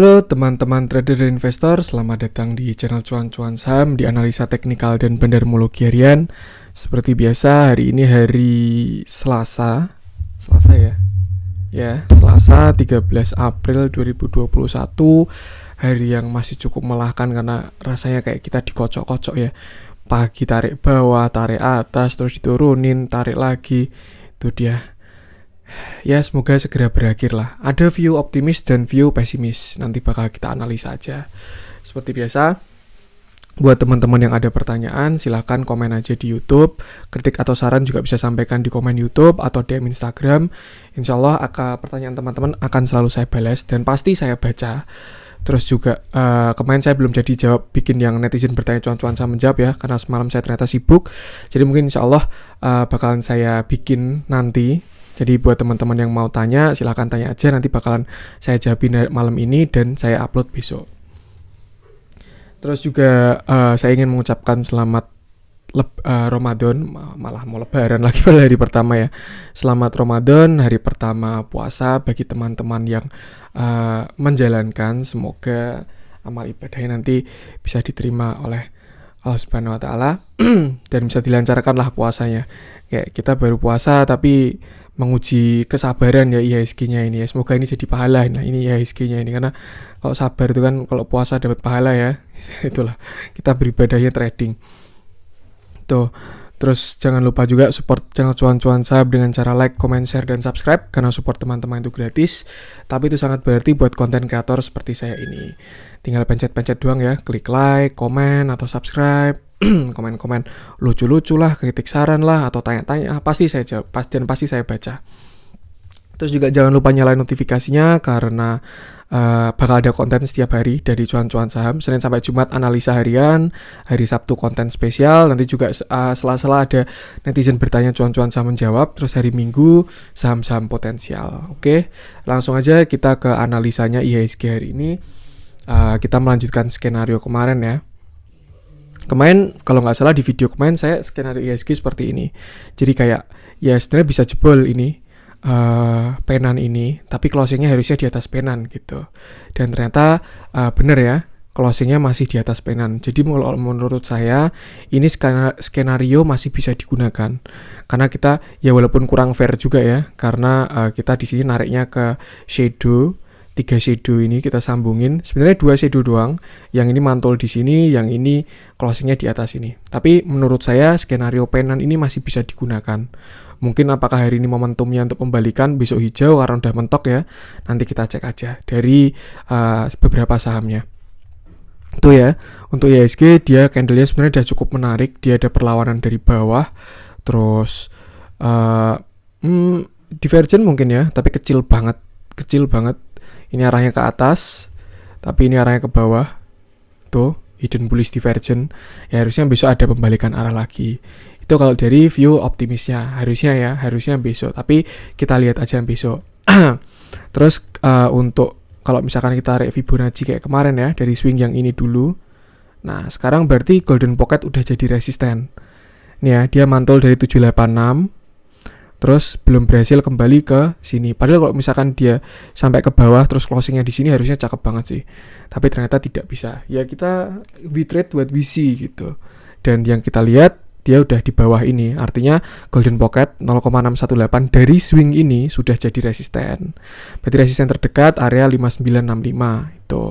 Halo teman-teman trader dan investor, selamat datang di channel Cuan-Cuan Saham di analisa teknikal dan bandarmologi harian. Seperti biasa, hari ini hari Selasa ya. Ya, Selasa 13 April 2021. Hari yang masih cukup melelahkan karena rasanya kayak kita dikocok-kocok ya. Pagi tarik bawah, tarik atas, terus diturunin, tarik lagi. Itu dia. Ya, semoga segera berakhir lah. Ada view optimis dan view pesimis. Nanti bakal kita analisa aja. Seperti biasa, buat teman-teman yang ada pertanyaan, silahkan komen aja di YouTube. Kritik atau saran juga bisa sampaikan di komen YouTube atau DM Instagram. Insya Allah pertanyaan teman-teman akan selalu saya balas dan pasti saya baca. Terus juga kemarin saya belum jadi jawab bikin yang netizen bertanya cuan-cuan saya menjawab ya, karena semalam saya ternyata sibuk. Jadi mungkin insya Allah bakalan saya bikin nanti. Jadi buat teman-teman yang mau tanya, silahkan tanya aja. Nanti bakalan saya jawabin malam ini dan saya upload besok. Terus juga saya ingin mengucapkan selamat Ramadan, malah mau lebaran lagi pada hari pertama ya. Selamat Ramadan, hari pertama puasa bagi teman-teman yang menjalankan. Semoga amal ibadahnya nanti bisa diterima oleh Allah Subhanahu wa taala dan bisa dilancarkan lah puasanya. Kayak kita baru puasa tapi menguji kesabaran ya IHSG-nya ini ya. Semoga ini jadi pahala. Nah, ini IHSG-nya ini karena kalau sabar itu kan kalau puasa dapat pahala ya. Itulah. Kita beribadahnya trading. Tuh. Terus jangan lupa juga support channel Cuan-Cuan Saham dengan cara like, comment, share, dan subscribe karena support teman-teman itu gratis. Tapi itu sangat berarti buat konten kreator seperti saya ini. Tinggal pencet-pencet doang ya, klik like, komen, atau subscribe. Komen-komen lucu-lucu lah, kritik saran lah, atau tanya-tanya, pasti saya jawab, dan pasti saya baca. Terus juga jangan lupa nyalain notifikasinya karena bakal ada konten setiap hari dari Cuan-Cuan Saham. Senin sampai Jumat analisa harian, hari Sabtu konten spesial, nanti juga sela-sela ada netizen bertanya Cuan-Cuan Saham menjawab, terus hari Minggu saham-saham potensial. Oke, langsung aja kita ke analisanya IHSG hari ini. Kita melanjutkan skenario kemarin ya. Kemarin kalau nggak salah di video kemarin saya skenario IHSG seperti ini. Jadi kayak ya sebenarnya bisa jebol ini penan ini, tapi closingnya harusnya di atas penan gitu. Dan ternyata bener ya, closingnya masih di atas penan. Jadi menurut saya ini skenario masih bisa digunakan. Karena kita ya walaupun kurang fair juga ya, karena kita di sini nariknya ke shadow. 3 shadow ini kita sambungin. Sebenarnya 2 shadow doang. Yang ini mantul di sini, yang ini closingnya di atas ini. Tapi menurut saya skenario penan ini masih bisa digunakan. Mungkin apakah hari ini momentumnya untuk pembalikan, besok hijau karena udah mentok ya. Nanti kita cek aja dari beberapa sahamnya. Itu ya. Untuk IHSG dia candlenya sebenarnya udah cukup menarik. Dia ada perlawanan dari bawah. Terus divergent mungkin ya, tapi kecil banget. Ini arahnya ke atas, tapi ini arahnya ke bawah. Tuh, hidden bullish divergent. Ya harusnya besok ada pembalikan arah lagi. Itu kalau dari view optimisnya, harusnya besok. Tapi kita lihat aja besok. Terus untuk kalau misalkan kita tarik Fibonacci kayak kemarin ya, dari swing yang ini dulu. Nah, sekarang berarti golden pocket udah jadi resisten. Nih ya, dia mantul dari 786. Terus belum berhasil kembali ke sini. Padahal kalau misalkan dia sampai ke bawah terus closingnya di sini harusnya cakep banget sih. Tapi ternyata tidak bisa. Ya kita we trade what we see gitu. Dan yang kita lihat dia udah di bawah ini. Artinya golden pocket 0,618 dari swing ini sudah jadi resisten. Berarti resisten terdekat area 5965 itu.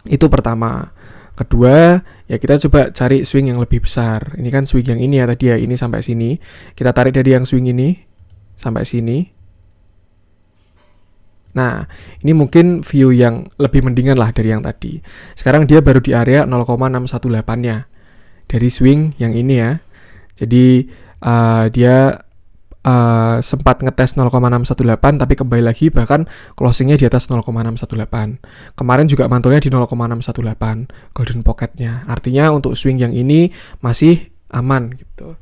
Itu pertama. Kedua, ya kita coba cari swing yang lebih besar. Ini kan swing yang ini ya tadi ya, ini sampai sini. Kita tarik dari yang swing ini sampai sini. Nah, ini mungkin view yang lebih mendingan lah dari yang tadi. Sekarang dia baru di area 0,618-nya. Dari swing yang ini ya. Jadi dia sempat ngetes 0,618 tapi kembali lagi bahkan closingnya di atas 0,618. Kemarin juga mantulnya di 0,618 golden pocketnya. Artinya untuk swing yang ini masih aman gitu.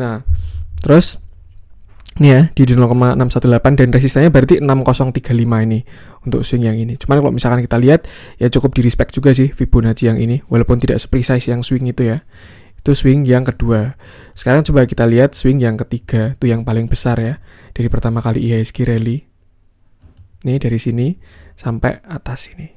Nah, terus ini ya di 0,618 dan resistennya berarti 6035 ini untuk swing yang ini. Cuman kalau misalkan kita lihat ya cukup di respect juga sih Fibonacci yang ini walaupun tidak seprecise yang swing itu ya. Itu swing yang kedua. Sekarang coba kita lihat swing yang ketiga, itu yang paling besar ya. Dari pertama kali IHSG rally. Nih dari sini sampai atas ini.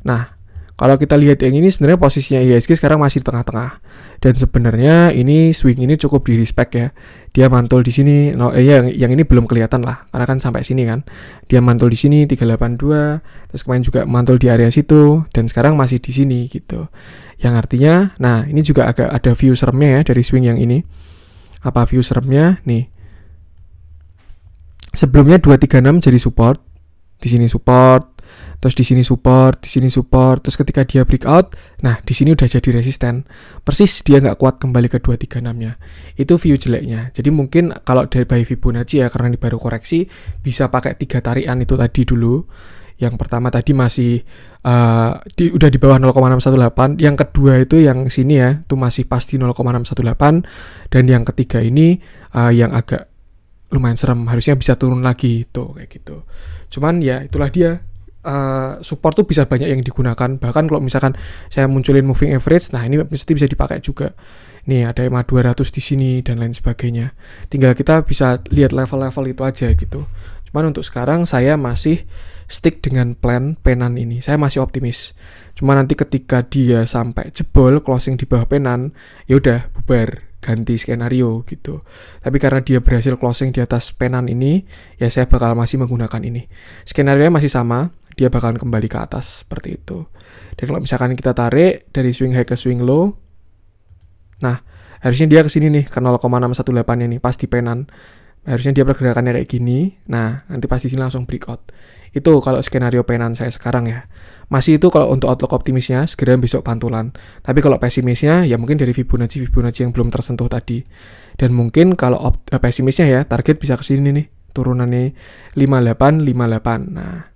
Nah, kalau kita lihat yang ini sebenarnya posisinya IHSG sekarang masih di tengah-tengah. Dan sebenarnya ini swing ini cukup di respect ya. Dia mantul di sini. Yang ini belum kelihatan lah karena kan sampai sini kan. Dia mantul di sini 382, terus kemarin juga mantul di area situ dan sekarang masih di sini gitu. Yang artinya, nah ini juga agak ada view seremnya ya dari swing yang ini. Apa view seremnya? Nih. Sebelumnya 236 jadi support. Di sini support, terus di sini support, terus ketika dia breakout, nah di sini udah jadi resisten. Persis dia nggak kuat kembali ke 236-nya. Itu view jeleknya. Jadi mungkin kalau dari by Fibonacci ya, karena ini baru koreksi, bisa pakai 3 tarikan itu tadi dulu. Yang pertama tadi masih udah di bawah 0,618. Yang kedua itu yang sini ya, itu masih pasti 0,618. Dan yang ketiga ini yang agak lumayan serem, harusnya bisa turun lagi tuh kayak gitu. Cuman ya itulah dia, support tuh bisa banyak yang digunakan. Bahkan kalau misalkan saya munculin moving average, nah ini mesti bisa dipakai juga. Nih ada EMA 200 di sini dan lain sebagainya. Tinggal kita bisa lihat level-level itu aja gitu. Cuman untuk sekarang saya masih stick dengan plan penan ini. Saya masih optimis. Cuma nanti ketika dia sampai jebol closing di bawah penan, ya udah bubar, ganti skenario gitu. Tapi karena dia berhasil closing di atas penan ini, ya saya bakal masih menggunakan ini. Skenario-nya masih sama, dia bakalan kembali ke atas seperti itu. Dan kalau misalkan kita tarik dari swing high ke swing low, nah harusnya dia ke sini nih ke 0,618 ini pas di penan. Harusnya dia pergerakannya kayak gini. Nah, nanti pasti sini langsung breakout. Itu kalau skenario penan saya sekarang ya. Masih itu kalau untuk outlook optimisnya segera besok pantulan. Tapi kalau pesimisnya ya mungkin dari Fibonacci yang belum tersentuh tadi. Dan mungkin kalau pesimisnya ya target bisa ke sini nih. Turunannya 5858. Nah,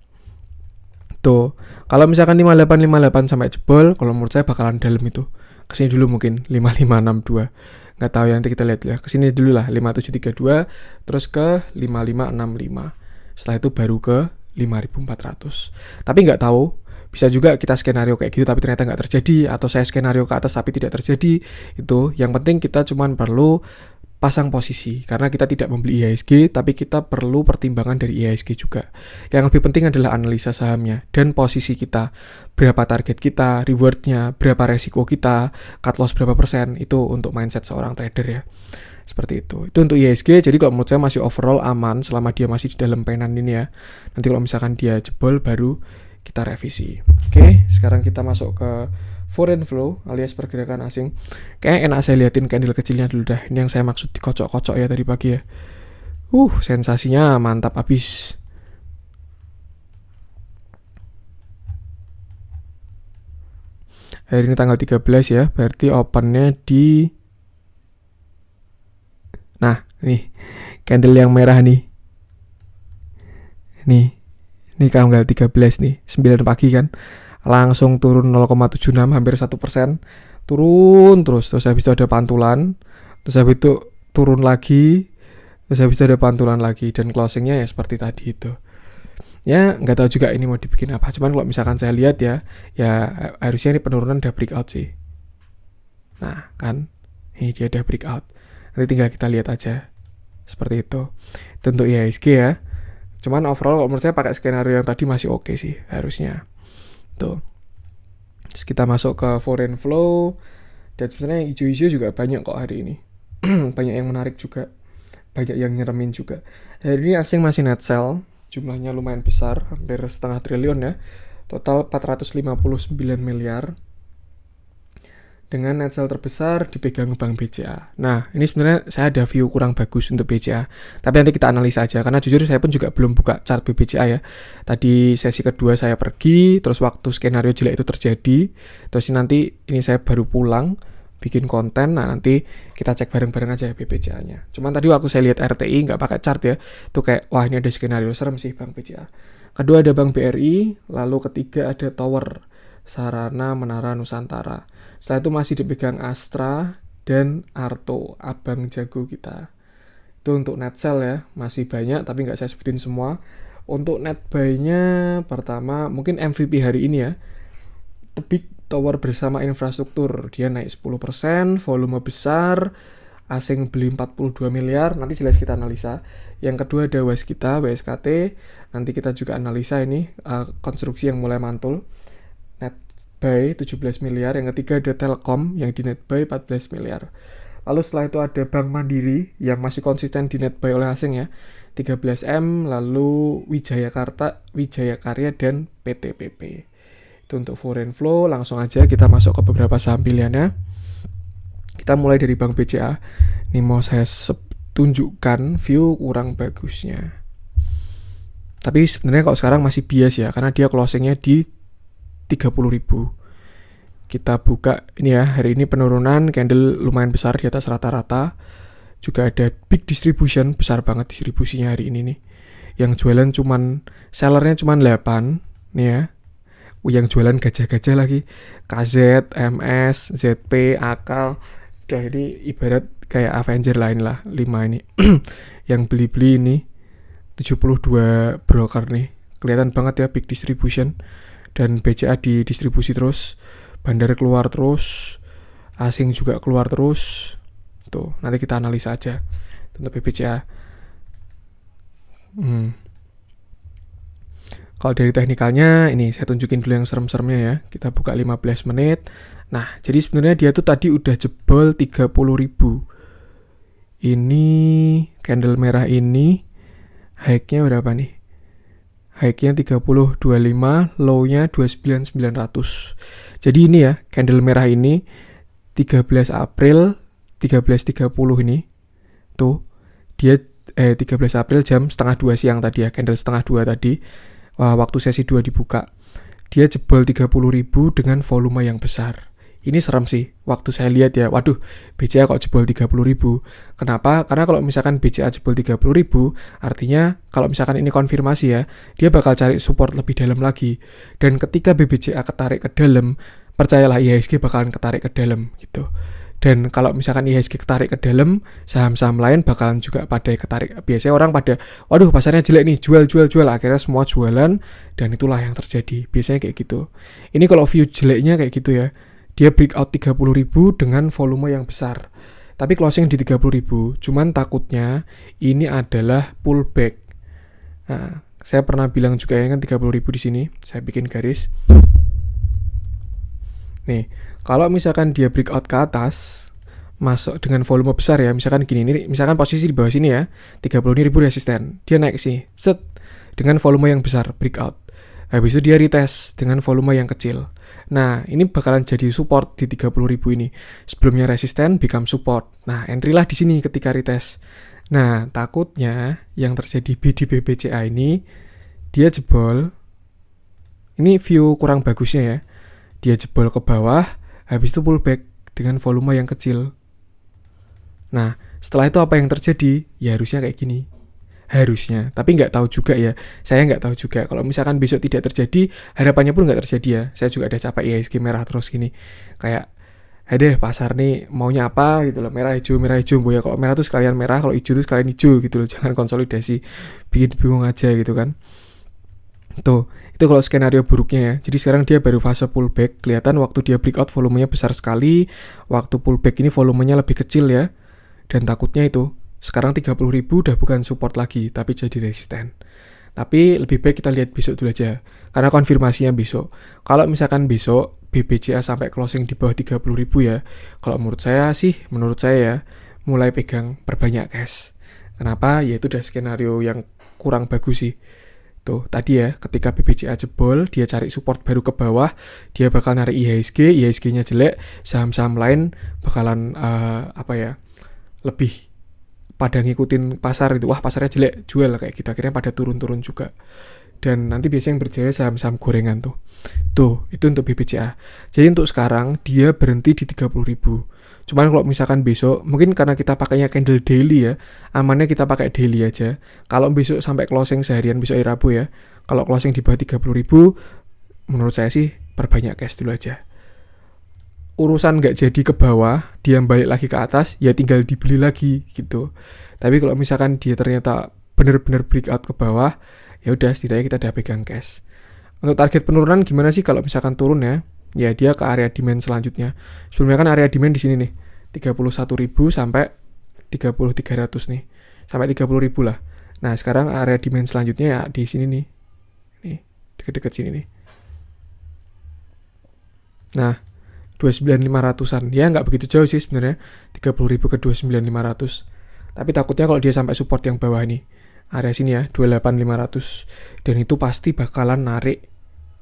tuh. Kalau misalkan 5858 sampai jebol, kalau menurut saya bakalan dalam itu. Kesini dulu mungkin 5562. Nggak tahu ya, nanti kita lihat ya. Kesini dulu lah 5732, terus ke 5565. Setelah itu baru ke 5400. Tapi nggak tahu, bisa juga kita skenario kayak gitu tapi ternyata nggak terjadi, atau saya skenario ke atas tapi tidak terjadi. Itu yang penting kita cuman perlu pasang posisi, karena kita tidak membeli IHSG, tapi kita perlu pertimbangan dari IHSG juga. Yang lebih penting adalah analisa sahamnya dan posisi kita, berapa target kita, rewardnya, berapa resiko kita, cut loss berapa persen, itu untuk mindset seorang trader ya. Seperti itu. Itu untuk IHSG, jadi kalau menurut saya masih overall aman selama dia masih di dalam penan ini ya. Nanti kalau misalkan dia jebol baru kita revisi. Oke, sekarang kita masuk ke foreign flow alias pergerakan asing. Kayaknya enak saya liatin candle kecilnya dulu dah. Ini yang saya maksud dikocok-kocok ya tadi pagi ya. Sensasinya mantap habis. Hari ini tanggal 13 ya, berarti opennya di... Nah, nih, candle yang merah nih. Ini tanggal 13 nih, 9 pagi kan. Langsung turun 0,76, hampir 1%. Turun terus habis itu ada pantulan. Terus habis itu turun lagi. Terus habis itu ada pantulan lagi. Dan closingnya ya seperti tadi itu. Ya, nggak tahu juga ini mau dibikin apa. Cuman kalau misalkan saya lihat ya harusnya ini penurunan udah breakout sih. Nah, kan. Ini dia udah breakout. Nanti tinggal kita lihat aja. Seperti itu. Itu untuk IHSG ya. Cuman overall menurut saya pakai skenario yang tadi masih oke sih harusnya. Tuh. Terus kita masuk ke foreign flow. Dan sebenarnya hijau-hijau juga banyak kok hari ini. Banyak yang menarik juga. Banyak yang nyeremin juga. Hari ini asing masih net sell. Jumlahnya lumayan besar. Hampir setengah triliun ya. Total 459 miliar. Dengan net sell terbesar dipegang Bank BCA. Nah, ini sebenarnya saya ada view kurang bagus untuk BCA. Tapi nanti kita analisa aja. Karena jujur saya pun juga belum buka chart BCA ya. Tadi sesi kedua saya pergi, terus waktu skenario jelek itu terjadi. Terus nanti ini saya baru pulang, bikin konten. Nah, nanti kita cek bareng-bareng aja BCA-nya. Cuman tadi waktu saya lihat RTI, nggak pakai chart ya. Tuh kayak, wah ini ada skenario serem sih Bank BCA. Kedua ada Bank BRI, lalu ketiga ada Tower Sarana Menara Nusantara. Setelah itu masih dipegang Astra dan Arto, abang jago kita. Itu untuk net sell ya, masih banyak tapi nggak saya sebutin semua. Untuk net buy-nya pertama mungkin MVP hari ini ya. Tebik Tower bersama infrastruktur, dia naik 10%, volume besar, asing beli 42 miliar, nanti jelas kita analisa. Yang kedua ada Waskita, WSKT, nanti kita juga analisa ini konstruksi yang mulai mantul. Netbuy 17 miliar, yang ketiga ada Telkom yang di Netbuy 14 miliar. Lalu setelah itu ada Bank Mandiri yang masih konsisten di Netbuy oleh asing ya, 13M, lalu Wijaya Karya dan PTPP. Itu untuk foreign flow. Langsung aja kita masuk ke beberapa saham pilihannya. Kita mulai dari Bank BCA. Ini mau saya tunjukkan view kurang bagusnya. Tapi sebenarnya kalau sekarang masih bias ya, karena dia closingnya di 30.000. Kita buka ini ya, hari ini penurunan, candle lumayan besar di atas rata-rata. Juga ada big distribution, besar banget distribusinya hari ini nih. Yang jualan sellernya cuman 8 nih ya. Yang jualan gajah-gajah lagi, KZ, MS, ZP, Akal. Udah ini ibarat kayak Avenger lain lah, 5 ini. Yang beli-beli ini 72 broker nih. Kelihatan banget ya big distribution. Dan BCA didistribusi terus, bandar keluar terus, asing juga keluar terus. Tuh, nanti kita analisa aja untuk BBCA. Kalau dari teknikalnya, ini saya tunjukin dulu yang serem-seremnya ya. Kita buka 15 menit. Nah, jadi sebenarnya dia tuh tadi udah jebol 30.000. Ini candle merah ini high-nya berapa nih? High-nya 30.25, low-nya 29.900. Jadi ini ya, candle merah ini 13 April 13.30 ini. Tuh, dia 13 April jam 1:30 siang tadi ya, candle 1:30 tadi. Waktu sesi 2 dibuka. Dia jebol 30.000 dengan volume yang besar. Ini serem sih. Waktu saya lihat ya, waduh, BCA kok jebol 30.000. Kenapa? Karena kalau misalkan BCA jebol 30.000, artinya kalau misalkan ini konfirmasi ya, dia bakal cari support lebih dalam lagi. Dan ketika BBCA ketarik ke dalam, percayalah IHSG bakalan ketarik ke dalam gitu. Dan kalau misalkan IHSG ketarik ke dalam, saham-saham lain bakalan juga pada ketarik. Biasanya orang pada, waduh pasarnya jelek nih, jual. Akhirnya semua jualan, dan itulah yang terjadi. Biasanya kayak gitu. Ini kalau view jeleknya kayak gitu ya. Dia breakout 30.000 dengan volume yang besar. Tapi closing di 30.000. Cuman takutnya ini adalah pullback. Nah, saya pernah bilang juga ini kan 30.000 di sini. Saya bikin garis. Nih, kalau misalkan dia breakout ke atas, masuk dengan volume besar ya, misalkan gini, ini misalkan posisi di bawah sini ya, 30.000 resisten, dia naik sih, set, dengan volume yang besar, breakout. Habis itu dia retest dengan volume yang kecil. Nah, ini bakalan jadi support di 30.000 ini. Sebelumnya resisten, become support. Nah, entry lah di sini ketika retest. Nah, takutnya yang terjadi di BBCA ini, dia jebol. Ini view kurang bagusnya ya. Dia jebol ke bawah, habis itu pullback dengan volume yang kecil. Nah, setelah itu apa yang terjadi? Ya harusnya kayak gini. Harusnya, tapi nggak tahu juga ya. Saya nggak tahu juga. Kalau misalkan besok tidak terjadi, harapannya pun nggak terjadi ya. Saya juga ada capek IHSG merah terus gini. Kayak, deh pasar nih maunya apa gitu loh. Merah hijau. Ya kalau merah tuh sekalian merah, kalau hijau tuh sekalian hijau gitu loh. Jangan konsolidasi, bikin bingung aja gitu kan. Tuh, itu kalau skenario buruknya ya. Jadi sekarang dia baru fase pullback. Kelihatan waktu dia breakout volumenya besar sekali. Waktu pullback ini volumenya lebih kecil ya. Dan takutnya itu, sekarang 30.000 udah bukan support lagi, tapi jadi resisten. Tapi lebih baik kita lihat besok dulu aja. Karena konfirmasinya besok. Kalau misalkan besok BBCA sampai closing di bawah 30.000 ya. Kalau menurut saya ya, mulai pegang perbanyak cash. Kenapa? Ya itu udah skenario yang kurang bagus sih. Tuh, tadi ya, ketika BBCA jebol, dia cari support baru ke bawah, dia bakal narik IHSG-nya jelek, saham-saham lain bakalan lebih pada ngikutin pasar itu. Wah, pasarnya jelek, jual kayak gitu. Akhirnya pada turun-turun juga. Dan nanti biasanya yang berjaya saham-saham gorengan tuh. Tuh, itu untuk BBCA. Jadi untuk sekarang dia berhenti di 30.000. Cuman kalau misalkan besok, mungkin karena kita pakainya candle daily ya, amannya kita pakai daily aja. Kalau besok sampai closing seharian, besok hari Rabu ya, kalau closing di bawah 30.000, menurut saya sih perbanyak cash dulu aja. Urusan nggak jadi ke bawah, dia balik lagi ke atas, ya tinggal dibeli lagi gitu. Tapi kalau misalkan dia ternyata benar-benar breakout ke bawah, ya udah setidaknya kita udah pegang cash. Untuk target penurunan gimana sih kalau misalkan turun ya? Ya dia ke area demand selanjutnya. Sebelumnya kan area demand di sini nih, 31.000 sampai 30.300 nih. Sampai 30.000 lah. Nah, sekarang area demand selanjutnya ya di sini nih. Nih, deket-deket sini nih. Nah, 29.500-an. Ya nggak begitu jauh sih sebenarnya. 30.000 ke 29.500. Tapi takutnya kalau dia sampai support yang bawah nih. Area sini ya, 28.500. Dan itu pasti bakalan narik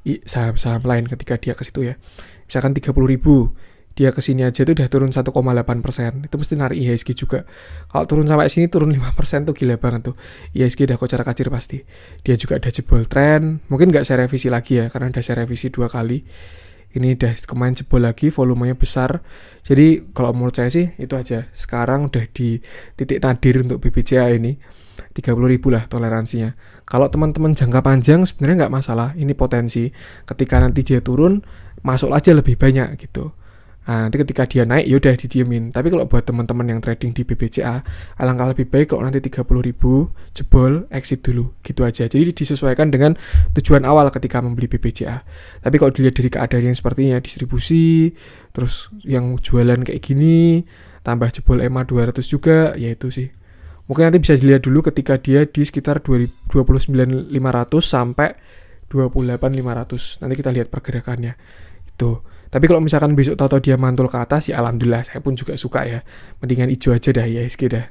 saham-saham lain ketika dia ke situ ya. Misalkan 30.000, dia ke sini aja tuh udah turun 1,8%. Itu mesti narik IHSG juga. Kalau turun sampai sini turun 5% tuh gila banget tuh. IHSG udah kocar-kacir pasti. Dia juga ada jebol tren. Mungkin nggak saya revisi lagi ya, karena udah saya revisi 2 kali. Ini udah kemarin jebol lagi, volumenya besar. Jadi kalau menurut saya sih itu aja. Sekarang udah di titik nadir untuk BBCA ini. 30.000 lah toleransinya. Kalau teman-teman jangka panjang sebenarnya nggak masalah. Ini potensi. Ketika nanti dia turun, masuk aja lebih banyak gitu. Nah, nanti ketika dia naik, yaudah didiemin. Tapi kalau buat teman-teman yang trading di BBCA, alangkah lebih baik kalau nanti 30.000 jebol, exit dulu. Gitu aja. Jadi disesuaikan dengan tujuan awal ketika membeli BBCA. Tapi kalau dilihat dari keadaan yang sepertinya, distribusi, terus yang jualan kayak gini, tambah jebol EMA 200 juga, ya itu sih. Mungkin nanti bisa dilihat dulu ketika dia di sekitar 29.500 sampai 28.500. Nanti kita lihat pergerakannya. Itu. Tapi kalau misalkan besok tahu dia mantul ke atas, ya alhamdulillah, saya pun juga suka ya. Mendingan hijau aja dah, IHSG dah.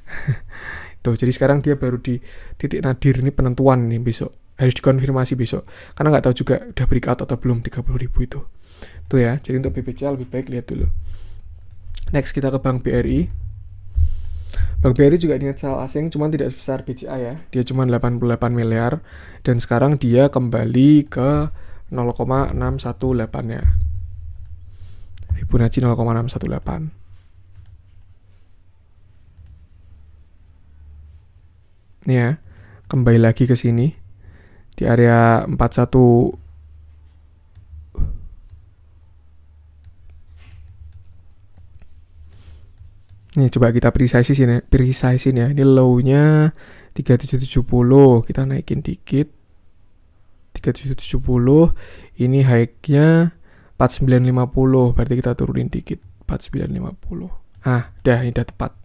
Tuh, jadi sekarang dia baru di titik nadir, ini penentuan nih besok. Harus dikonfirmasi besok. Karena nggak tahu juga udah breakout atau belum 30.000 itu. Tuh ya, jadi untuk BBCA lebih baik lihat dulu. Next kita ke Bank BRI. Bank BRI juga niat saham asing, cuman tidak sebesar BCA ya. Dia cuma 88 miliar. Dan sekarang dia kembali ke 0,618 ya. Fibonacci 0,618. Ini ya, kembali lagi ke sini. Di area 41. Nih coba kita precisein ya. Ini low-nya 3770, kita naikin dikit. 3770, ini high-nya 4950, berarti kita turunin dikit. 4950. Dah ini udah tepat.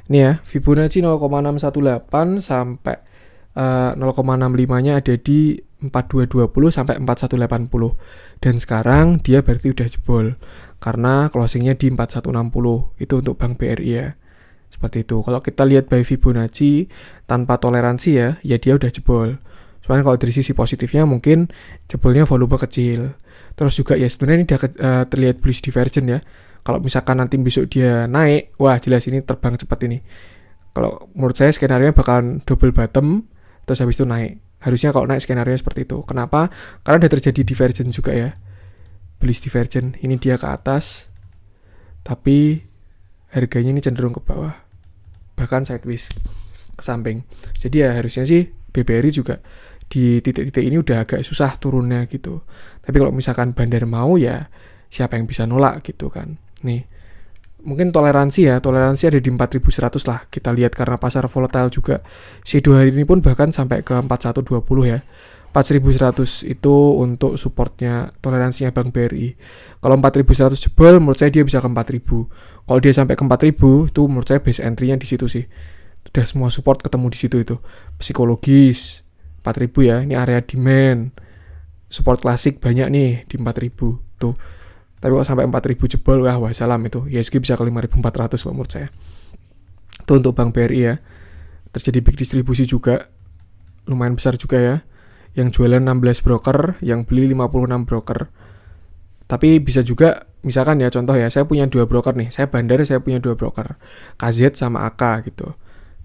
Ini ya, Fibonacci 0,618 sampai 0,65-nya ada di 4220 sampai 4180. Dan sekarang dia berarti udah jebol. Karena closingnya di 4160. Itu untuk Bank BRI ya. Seperti itu. Kalau kita lihat by Fibonacci tanpa toleransi ya dia udah jebol. Soalnya kalau dari sisi positifnya mungkin jebolnya volume kecil. Terus juga ya sebenarnya ini udah terlihat bullish divergent ya. Kalau misalkan nanti besok dia naik, wah jelas ini terbang cepat ini. Kalau menurut saya skenario bakalan double bottom, terus habis itu naik. Harusnya kalau naik skenario seperti itu. Kenapa? Karena udah terjadi divergent juga ya. Bullish divergent. Ini dia ke atas. Tapi harganya ini cenderung ke bawah. Bahkan sideways ke samping. Jadi ya harusnya sih BBRI juga di titik-titik ini udah agak susah turunnya gitu. Tapi kalau misalkan bandar mau ya siapa yang bisa nolak gitu kan. Nih. Mungkin toleransi ada di 4100 lah. Kita lihat karena pasar volatile juga. Shadow hari ini pun bahkan sampai ke 4120 ya. 4100 itu untuk supportnya toleransinya Bank BRI. Kalau 4100 jebol menurut saya dia bisa ke 4000. Kalau dia sampai ke 4000 itu menurut saya base entry-nya di situ sih. Udah semua support ketemu di situ itu. Psikologis 4000 ya. Ini area demand. Support klasik banyak nih di 4000 tuh. Tapi kalau sampai 4000 jebol, wah salam itu. IHSG bisa ke 5400 menurut saya. Itu untuk Bank BRI ya. Terjadi big distribusi juga. Lumayan besar juga ya. Yang jualan 16 broker, yang beli 56 broker. Tapi bisa juga, misalkan ya contoh ya, saya punya 2 broker nih. Saya bandar, saya punya 2 broker. KZ sama AK gitu.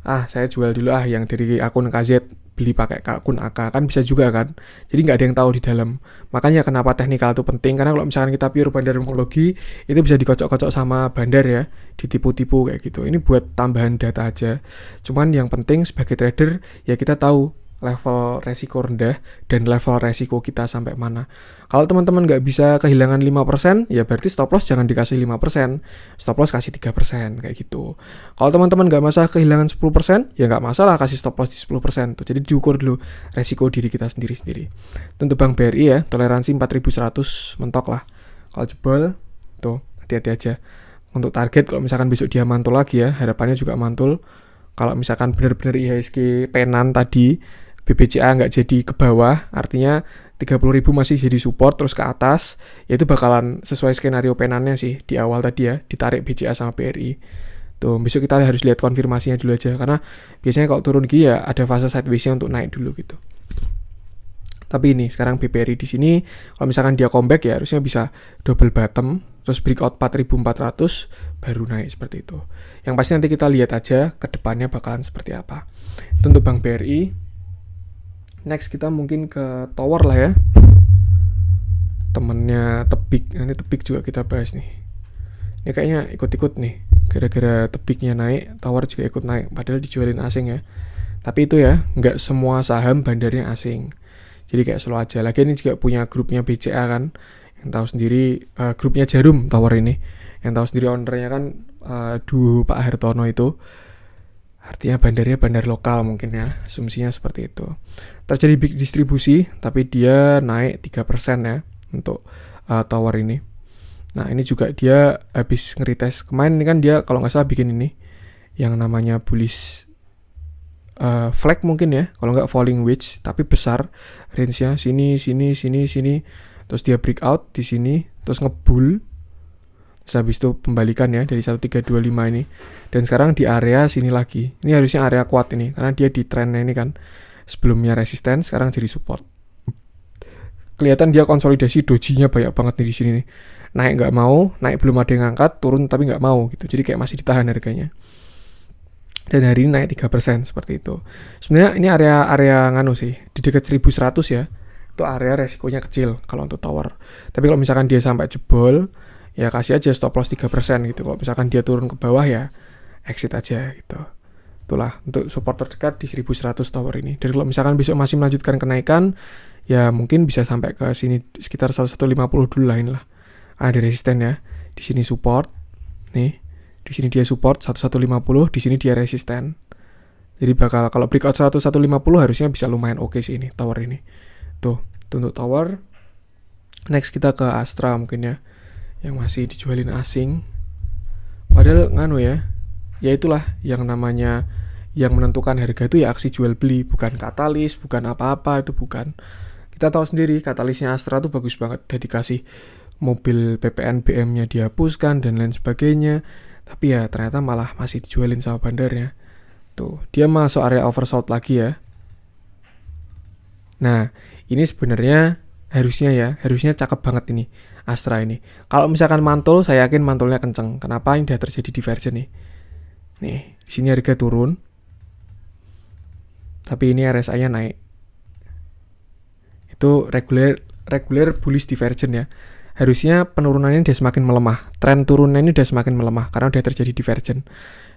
Saya jual dulu yang dari akun KZ, beli pakai akun AK, kan bisa juga kan. Jadi nggak ada yang tahu di dalam. Makanya kenapa teknikal itu penting, karena kalau misalkan kita pure bandarmologi, itu bisa dikocok-kocok sama bandar ya, ditipu-tipu kayak gitu. Ini buat tambahan data aja. Cuman yang penting sebagai trader, ya kita tahu level resiko rendah dan level resiko kita sampai mana. Kalau teman-teman nggak bisa kehilangan 5%, ya berarti stop loss jangan dikasih 5%, stop loss kasih 3%, kayak gitu. Kalau teman-teman nggak masalah kehilangan 10%, ya nggak masalah kasih stop loss di 10%. Tuh. Jadi diukur dulu resiko diri kita sendiri-sendiri. Untuk Bank BRI ya, toleransi 4100 mentok lah. Kalau jebol, tuh hati-hati aja. Untuk target kalau misalkan besok dia mantul lagi ya, harapannya juga mantul. Kalau misalkan benar-benar IHSG penan tadi, BBCA nggak jadi ke bawah, artinya 30.000 masih jadi support terus ke atas, ya itu bakalan sesuai skenario penannya sih di awal tadi ya, ditarik BCA sama BRI. Tuh, besok kita harus lihat konfirmasinya dulu aja, karena biasanya kalau turun gini ya ada fase sideways-nya untuk naik dulu gitu. Tapi ini sekarang BBRI di sini, kalau misalkan dia comeback ya harusnya bisa double bottom, terus breakout 4.400, baru naik seperti itu. Yang pasti nanti kita lihat aja ke depannya bakalan seperti apa. Itu untuk Bank BRI. Next kita mungkin ke Tower lah ya. Temennya Tebik, nanti Tebik juga kita bahas nih. Ini kayaknya ikut-ikut nih, gara-gara Tebiknya naik, Tower juga ikut naik, padahal dijualin asing ya. Tapi itu ya, nggak semua saham bandarnya asing. Jadi kayak slow aja. Lagi ini juga punya grupnya BCA kan, yang tahu sendiri grupnya Jarum Tower ini, yang tahu sendiri ownernya kan duo Pak Hartono itu. Artinya bandarnya bandar lokal mungkin ya, asumsinya seperti itu. Terjadi big distribusi, tapi dia naik 3% ya untuk Tower ini. Nah ini juga dia habis nge-retest kemarin ini kan dia kalau nggak salah bikin ini yang namanya bullish flag mungkin ya, kalau nggak falling wedge, tapi besar range-nya sini, terus dia breakout di sini, terus ngebull, terus habis itu pembalikan ya dari 1325 ini, dan sekarang di area sini lagi. Ini harusnya area kuat ini, karena dia di trendnya ini kan sebelumnya resisten, sekarang jadi support. Kelihatan dia konsolidasi dojinya banyak banget nih di sini nih. Naik nggak mau, naik belum ada yang ngangkat, turun tapi nggak mau gitu. Jadi kayak masih ditahan harganya. Dan hari ini naik 3% seperti itu. Sebenarnya ini area nganu sih, di dekat 1100 ya. Itu area resikonya kecil kalau untuk Tower. Tapi kalau misalkan dia sampai jebol, ya kasih aja stop loss 3% gitu. Kalau misalkan dia turun ke bawah ya exit aja gitu. Itulah untuk support terdekat di 1100 Tower ini. Dan kalau misalkan besok masih melanjutkan kenaikan, ya mungkin bisa sampai ke sini sekitar 1150 dulu lah inilah. Ada resisten ya. Di sini support. Nih. Di sini dia support 1150, di sini dia resisten. Jadi bakal kalau breakout 1150 harusnya bisa lumayan oke sih ini Tower ini. Tuh, untuk Tower. Next kita ke Astra mungkin ya, yang masih dijualin asing. Padahal nganu ya. Ya itulah yang namanya yang menentukan harga itu ya aksi jual beli, bukan katalis, bukan apa-apa, itu bukan. Kita tahu sendiri katalisnya Astra tuh bagus banget, udah dikasih mobil PPNBM-nya dihapuskan dan lain sebagainya. Tapi ya ternyata malah masih dijualin sama bandarnya. Tuh, dia masuk area oversold lagi ya. Nah, ini sebenarnya harusnya cakep banget ini Astra ini. Kalau misalkan mantul, saya yakin mantulnya kenceng. Kenapa ini udah terjadi divergen nih? Nih, di sini harga turun. Tapi ini RSI-nya naik. Itu regular bullish divergen ya. Harusnya penurunannya udah semakin melemah. Tren turunnya ini udah semakin melemah karena udah terjadi divergen.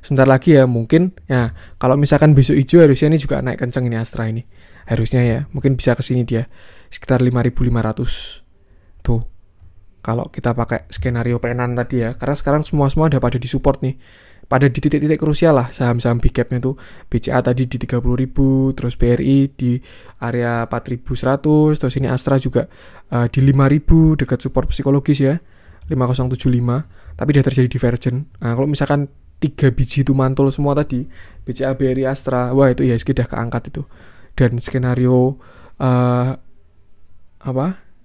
Sebentar lagi ya mungkin ya kalau misalkan besok hijau harusnya ini juga naik kenceng ini Astra ini. Harusnya ya, mungkin bisa ke sini dia sekitar 5.500. Tuh. Kalau kita pakai skenario penan tadi ya, karena sekarang semua udah pada di support nih. Pada di titik-titik krusial lah saham-saham big cap-nya tuh. BCA tadi di 30.000, terus BRI di area 4.100, terus ini Astra juga di 5.000 dekat support psikologis ya, 5075, tapi udah terjadi divergen. Nah, kalau misalkan 3 biji itu mantul semua tadi, BCA, BRI, Astra, wah itu IHSG udah keangkat itu. Dan skenario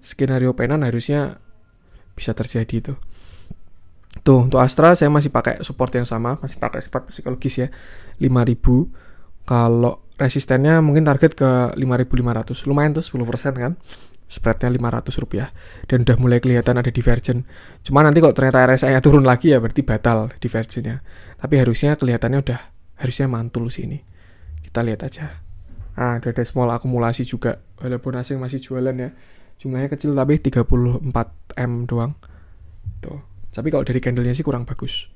skenario penan harusnya bisa terjadi itu. Tuh, untuk Astra saya masih pakai support yang sama, masih pakai support psikologis ya, 5.000. Kalau resistennya mungkin target ke 5.500. Lumayan tuh 10% kan. Spreadnya Rp500. Dan udah mulai kelihatan ada divergen. Cuma nanti kalau ternyata RSI-nya turun lagi ya berarti batal divergennya. Tapi harusnya kelihatannya harusnya mantul sini. Kita lihat aja. Nah, ada small akumulasi juga. Walaupun asing masih jualan ya. Jumlahnya kecil tapi 34M doang. Tuh. Tapi kalau dari candle-nya sih kurang bagus.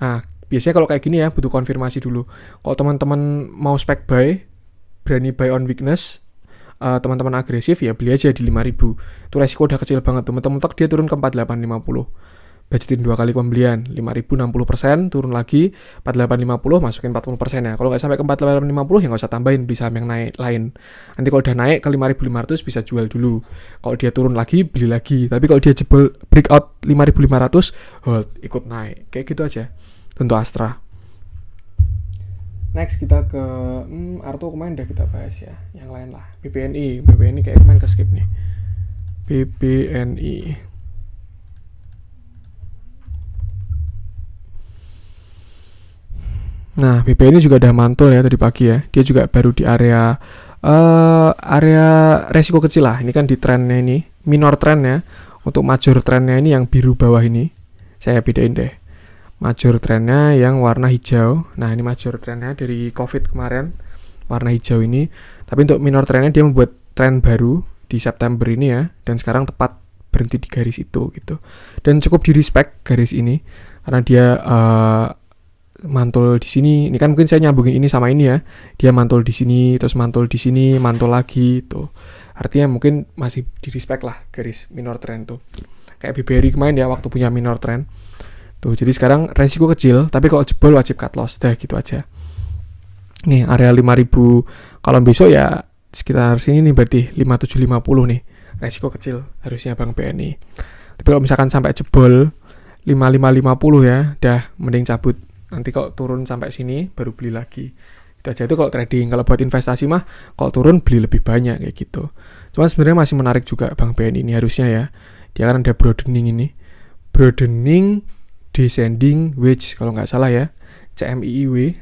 Nah, biasanya kalau kayak gini ya butuh konfirmasi dulu. Kalau teman-teman mau spec buy, berani buy on weakness, teman-teman agresif ya beli aja di 5.000. Itu resiko udah kecil banget tuh. Mentok-mentok dia turun ke 4850. budgetin 2 kali pembelian, 5.000 60%, turun lagi 4850, masukin 40% ya. Kalau nggak sampai ke 4850 ya nggak usah tambahin, beli saham yang naik lain. Nanti kalau udah naik ke 5.500 bisa jual dulu. Kalau dia turun lagi beli lagi. Tapi kalau dia jebol breakout 5.500, hold, ikut naik. Kayak gitu aja untuk Astra. Next kita ke Arto, kemarin udah kita bahas ya. Yang lain lah, BBNI kayak kemarin ke skip nih. BBNI. Nah, BBNI juga udah mantul ya tadi pagi ya. Dia juga baru di area resiko kecil lah. Ini kan di trennya ini, minor trend ya. Untuk major trennya ini yang biru bawah ini. Saya bedain deh. Major trennya yang warna hijau. Nah, ini major trennya dari COVID kemarin. Warna hijau ini. Tapi untuk minor trennya dia membuat tren baru di September ini ya. Dan sekarang tepat berhenti di garis itu gitu. Dan cukup di respect garis ini. Karena dia mantul di sini. Ini kan mungkin saya nyambungin ini sama ini ya. Dia mantul di sini, terus mantul di sini, mantul lagi tuh. Artinya mungkin masih di respect lah garis minor trend tuh. Kayak BBRI kemarin ya waktu punya minor trend. Tuh, jadi sekarang resiko kecil, tapi kalau jebol wajib cut loss. Dah gitu aja. Nih, area 5.000. Kalau besok ya sekitar sini nih berarti 5750 nih. Resiko kecil harusnya Bang BNI. Tapi kalau misalkan sampai jebol 5550 ya, dah mending cabut. Nanti kalau turun sampai sini baru beli lagi. Itu aja. Itu kalau trading. Kalau buat investasi mah kalau turun beli lebih banyak kayak gitu. Cuman sebenarnya masih menarik juga Bang BNI ini harusnya ya. Dia kan ada broadening ini. Broadening descending wedge kalau nggak salah ya. CMIIW.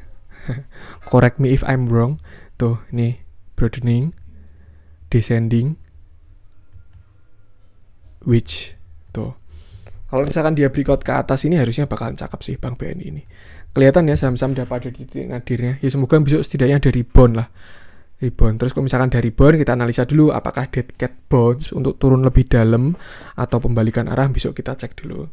Correct me if I'm wrong. Tuh, ini broadening descending wedge. Tuh. Kalau misalkan dia breakout ke atas ini harusnya bakalan cakep sih Bang BNI ini. Kelihatan ya saham-saham udah pada di titik nadirnya. Ya semoga besok setidaknya ada rebound lah. Rebound. Terus kalau misalkan dari rebound kita analisa dulu apakah dead cat bounce untuk turun lebih dalam atau pembalikan arah, besok kita cek dulu.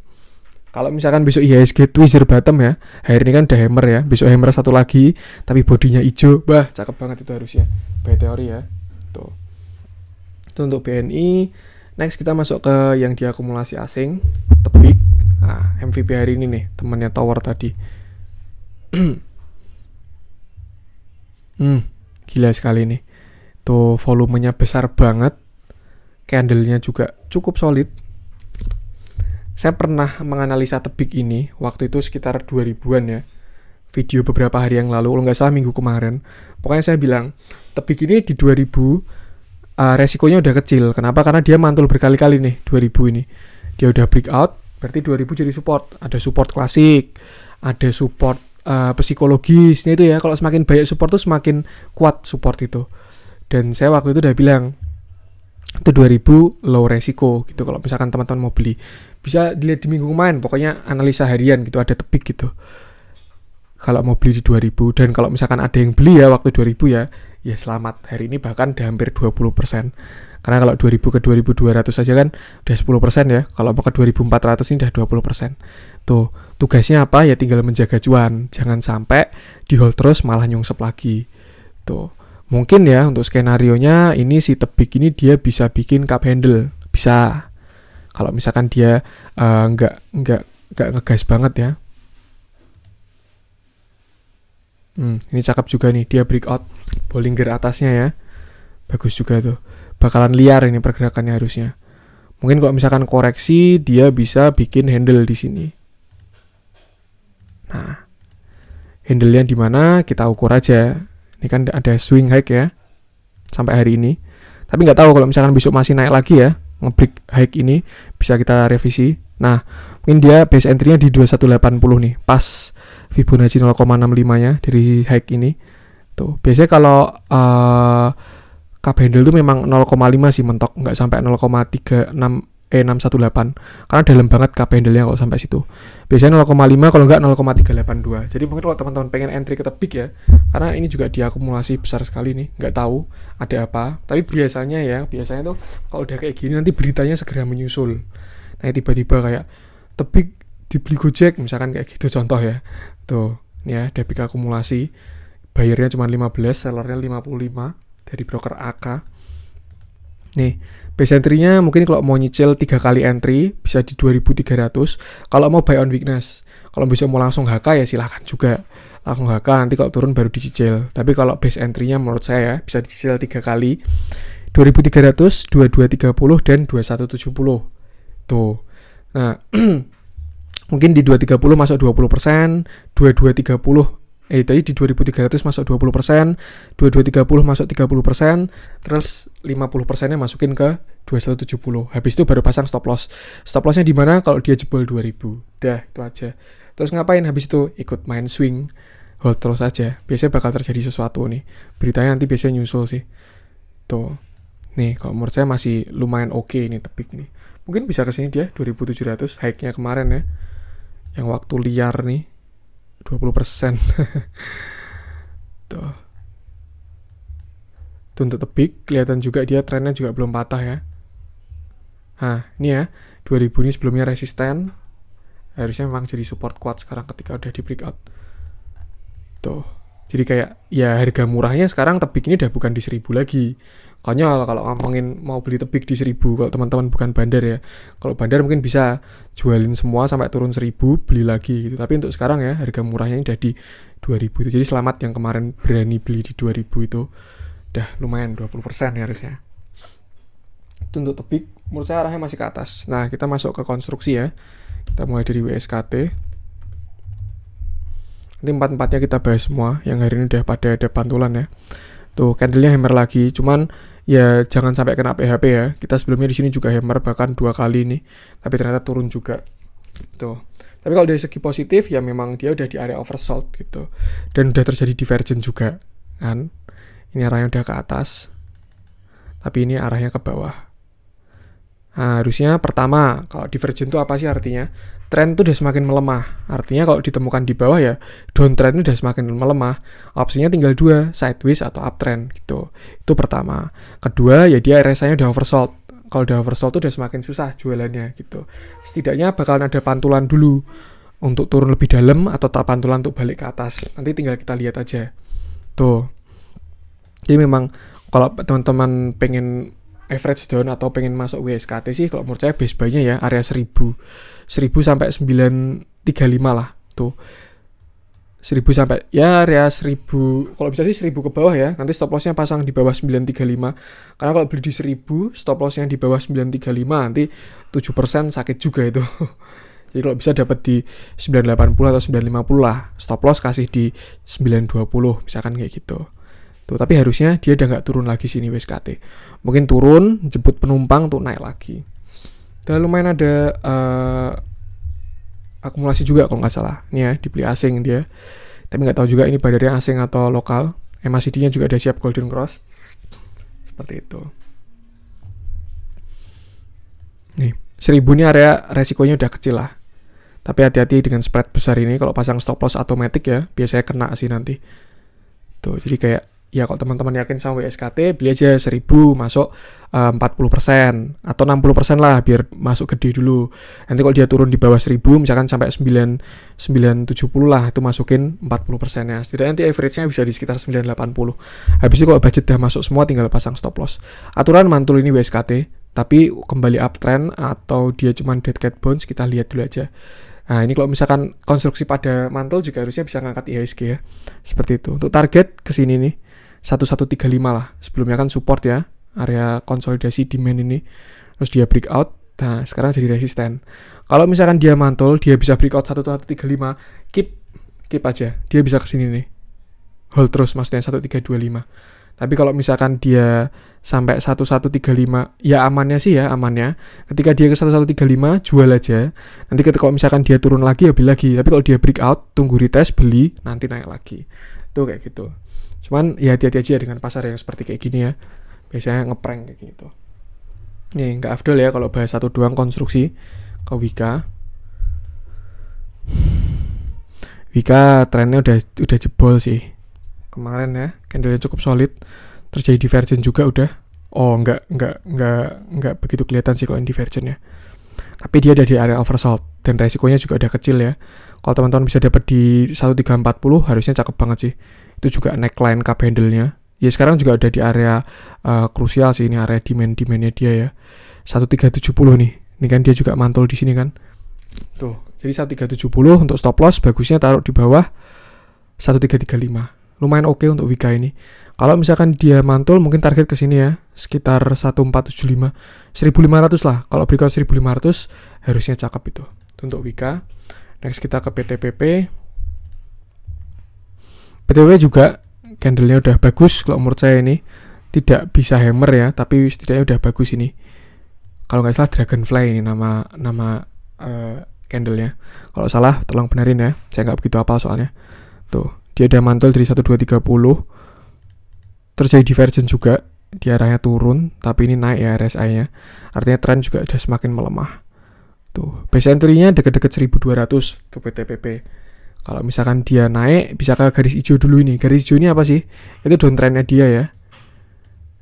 Kalau misalkan besok IHSG tweezer bottom ya, hari ini kan udah hammer ya, besok hammer satu lagi tapi bodinya hijau, bah cakep banget itu harusnya. By teori ya. Tuh. Itu untuk BNI. Next kita masuk ke yang diakumulasi asing, Tebik. Nah, MVP hari ini nih, temannya Tower tadi. Gila sekali nih. Tuh volumenya besar banget. Candle-nya juga cukup solid. Saya pernah menganalisa Tebik ini waktu itu sekitar 2000-an ya. Video beberapa hari yang lalu, kalau nggak salah minggu kemarin. Pokoknya saya bilang, Tebik ini di 2000 resikonya udah kecil. Kenapa? Karena dia mantul berkali-kali nih 2000 ini. Dia udah breakout, berarti 2000 jadi support. Ada support klasik, ada support psikologis. Ini itu ya, kalau semakin banyak support tuh semakin kuat support itu. Dan saya waktu itu udah bilang itu 2000 low resiko gitu. Kalau misalkan teman-teman mau beli, bisa dilihat di minggu kemarin. Pokoknya analisa harian gitu, ada Tebik gitu. Kalau mau beli di 2000, dan kalau misalkan ada yang beli ya waktu 2000 ya selamat. Hari ini bahkan udah hampir 20%. Karena kalau 2000 ke 2200 saja kan udah 10% ya. Kalau mau ke 2400 ini udah 20%. Tuh, tugasnya apa? Ya tinggal menjaga cuan. Jangan sampai di hold terus malah nyungsep lagi. Tuh. Mungkin ya untuk skenarionya ini si Tebik ini dia bisa bikin cup handle. Bisa. Kalau misalkan dia nggak ngegas banget ya. Ini cakep juga nih, dia breakout Bollinger atasnya ya. Bagus juga tuh. Bakalan liar ini pergerakannya harusnya. Mungkin kalau misalkan koreksi dia bisa bikin handle di sini. Nah, handle-nya di mana kita ukur aja. Ini kan ada swing high ya sampai hari ini. Tapi nggak tahu kalau misalkan besok masih naik lagi ya, nge-break high ini bisa kita revisi. Nah, mungkin dia base entry-nya di 2180 nih, pas Fibonacci 0,65-nya dari high ini. Tuh, biasanya kalau cup handle itu memang 0,5 sih mentok, nggak sampai 0,618. Karena dalam banget cup handle-nya kalau sampai situ. Biasanya 0,5 kalau nggak 0,382. Jadi mungkin kalau teman-teman pengen entry ke Tebik ya, karena ini juga diakumulasi besar sekali nih, nggak tahu ada apa. Tapi biasanya tuh kalau udah kayak gini nanti beritanya segera menyusul. Nah, tiba-tiba kayak Tebik dibeli Gojek misalkan kayak gitu contoh ya. Tuh, ya debit akumulasi. Bayarnya cuma 15, sellernya 55 dari broker AK. Nih, base entry-nya mungkin kalau mau nyicil 3 kali entry bisa di 2300. Kalau mau buy on weakness, kalau bisa mau langsung HK ya silahkan juga. Langsung HK, nanti kalau turun baru dicicil. Tapi kalau base entry-nya menurut saya bisa dicicil 3 kali. 2300, 2230 dan 2170. Tuh. Nah, mungkin di 230 masuk 20%, 2230 tadi di 2300 masuk 20%, 2230 masuk 30%, terus 50%-nya masukin ke 2170. Habis itu baru pasang stop loss. Stop loss-nya di mana? Kalau dia jebol 2000. Dah, itu aja. Terus ngapain habis itu? Ikut main swing. Hold terus aja. Biasanya bakal terjadi sesuatu nih. Beritanya nanti biasanya nyusul sih. Tuh. Nih, kalau menurut saya masih lumayan oke nih tepik nih. Mungkin bisa kesini dia 2700 hike-nya kemarin ya. Yang waktu liar nih 20%. Tuh. Tuh untuk tebik, kelihatan juga dia trennya juga belum patah ya. Nah, ini ya, 2000 ini sebelumnya resisten. Harusnya memang jadi support kuat sekarang ketika udah di breakout. Tuh. Jadi kayak, ya harga murahnya sekarang tebik ini udah bukan di 1000 lagi. Konyol kalau ngomongin mau beli tebik di 1000, kalau teman-teman bukan bandar ya. Kalau bandar mungkin bisa jualin semua sampai turun 1000, beli lagi gitu. Tapi untuk sekarang ya, harga murahnya udah di 2000 itu. Jadi selamat yang kemarin berani beli di 2000 itu. Udah lumayan 20% ya harusnya. Itu untuk tebik, menurut saya arahnya masih ke atas. Nah, kita masuk ke konstruksi ya. Kita mulai dari WSKT. Nanti empat-empatnya kita bahas semua. Yang hari ini udah pada ada pantulan ya. Tuh, candlenya hammer lagi. Cuman ya jangan sampai kena PHP ya. Kita sebelumnya di sini juga hammer bahkan 2 kali nih. Tapi ternyata turun juga. Tuh. Tapi kalau dari segi positif ya memang dia udah di area oversold gitu. Dan udah terjadi divergent juga kan. Ini arahnya udah ke atas. Tapi ini arahnya ke bawah. Nah, harusnya pertama, kalau divergent itu apa sih artinya? Tren itu udah semakin melemah. Artinya kalau ditemukan di bawah ya, downtrend udah semakin melemah. Opsinya tinggal 2, sideways atau uptrend gitu. Itu pertama. Kedua, ya dia RSI-nya udah oversold. Kalau udah oversold itu udah semakin susah jualannya gitu. Setidaknya bakalan ada pantulan dulu untuk turun lebih dalam atau tak pantulan untuk balik ke atas. Nanti tinggal kita lihat aja. Tuh. Jadi memang kalau teman-teman pengen average down atau pengen masuk WSKT sih kalau menurut saya base buy-nya ya area 1000 sampai 935 lah tuh. 1000 sampai ya area 1000, kalau bisa sih 1000 ke bawah ya. Nanti stop loss-nya pasang di bawah 935. Karena kalau beli di 1000, stop loss-nya di bawah 935 nanti 7% sakit juga itu. Jadi kalau bisa dapat di 980 atau 950 lah. Stop loss kasih di 920 misalkan kayak gitu. Tuh, tapi harusnya dia udah nggak turun lagi sini WSKT. Mungkin turun, jemput penumpang tuh naik lagi. Dan lumayan ada akumulasi juga kalau nggak salah. Ini ya, dibeli asing dia. Tapi nggak tahu juga ini badarnya asing atau lokal. MACD-nya juga ada siap golden cross. Seperti itu. Nih, 1000 ini area resikonya udah kecil lah. Tapi hati-hati dengan spread besar ini. Kalau pasang stop loss automatic ya, biasanya kena sih nanti. Tuh, jadi kayak ya kalau teman-teman yakin sama WSKT, beli aja 1000 masuk 40% atau 60% lah biar masuk gede dulu. Nanti kalau dia turun di bawah 1000 misalkan sampai 970 lah itu masukin 40%-nya. Setidaknya nanti average-nya bisa di sekitar 980. Habis itu kalau budget udah masuk semua tinggal pasang stop loss. Aturan mantul ini WSKT, tapi kembali uptrend atau dia cuma dead cat bounce kita lihat dulu aja. Nah ini kalau misalkan konstruksi pada mantul juga harusnya bisa ngangkat IHSG ya. Seperti itu. Untuk target kesini nih 1135 lah. Sebelumnya kan support ya, area konsolidasi demand ini. Terus dia breakout. Nah, sekarang jadi resisten. Kalau misalkan dia mantul, dia bisa breakout 1135, keep aja. Dia bisa kesini nih. Hold terus maksudnya 1325. Tapi kalau misalkan dia sampai 1135, ya amannya sih ya, amannya. Ketika dia ke 1135, jual aja. Nanti kalau misalkan dia turun lagi, ya beli lagi. Tapi kalau dia breakout, tunggu retest, beli, nanti naik lagi. Tuh kayak gitu. Cuman ya hati-hati aja dengan pasar yang seperti kayak gini ya. Biasanya ngeprank kayak gitu. Nih, nggak afdol ya kalau bahas satu doang konstruksi ke Wika. Wika trennya udah jebol sih. Kemarin ya, candle-nya cukup solid. Terjadi divergent juga udah. Oh, enggak begitu kelihatan sih kalau ini divergent ya. Tapi dia ada di area oversold dan resikonya juga udah kecil ya. Kalau teman-teman bisa dapat di 1340 harusnya cakep banget sih. Itu juga neckline cup handle-nya Ya sekarang juga ada di area krusial sih, ini area demandnya dia ya. 1370 nih. Ini kan dia juga mantul di sini kan. Tuh. Jadi 1370 untuk stop loss bagusnya taruh di bawah 1335. Lumayan oke untuk Wika ini. Kalau misalkan dia mantul mungkin target ke sini ya, sekitar 1475. 1500 lah. Kalau breakout 1500 harusnya cakep itu untuk Wika. Next kita ke PTPP. PTPP juga candlenya udah bagus kalau menurut saya ini. Tidak bisa hammer ya, tapi setidaknya udah bagus ini. Kalau nggak salah Dragonfly ini nama candlenya. Kalau salah tolong benerin ya, saya nggak begitu hafal soalnya. Tuh, dia udah mantul dari 1230. Terjadi divergence juga, di arahnya turun, tapi ini naik ya RSI-nya. Artinya tren juga udah semakin melemah. Tuh, base entry-nya deket-deket 1200 tuh PTPP. Kalau misalkan dia naik, bisa ke garis hijau dulu ini. Garis hijau ini apa sih? Itu downtrend-nya dia ya.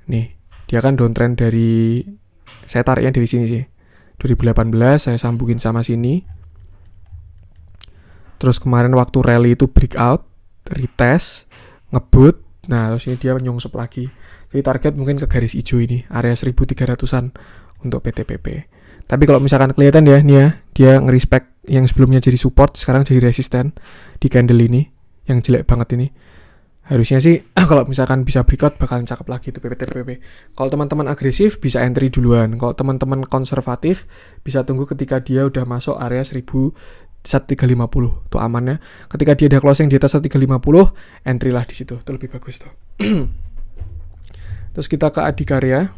Nih, dia kan downtrend dari, saya tariknya dari sini sih. 2018 saya sambungin sama sini. Terus kemarin waktu rally itu breakout, retest, ngebut. Nah, terus ini dia nyungsep lagi. Jadi target mungkin ke garis hijau ini, area 1300-an untuk PTPP. Tapi kalau misalkan kelihatan ya, nih ya, dia nge-respect yang sebelumnya jadi support, sekarang jadi resisten di candle ini, yang jelek banget ini. Harusnya sih, kalau misalkan bisa breakout, bakalan cakep lagi tuh PTPP. Kalau teman-teman agresif, bisa entry duluan. Kalau teman-teman konservatif, bisa tunggu ketika dia udah masuk area 1350, tuh amannya. Ketika dia udah closing di atas 1350, entry lah di situ, itu lebih bagus tuh. Terus kita ke Adikarya.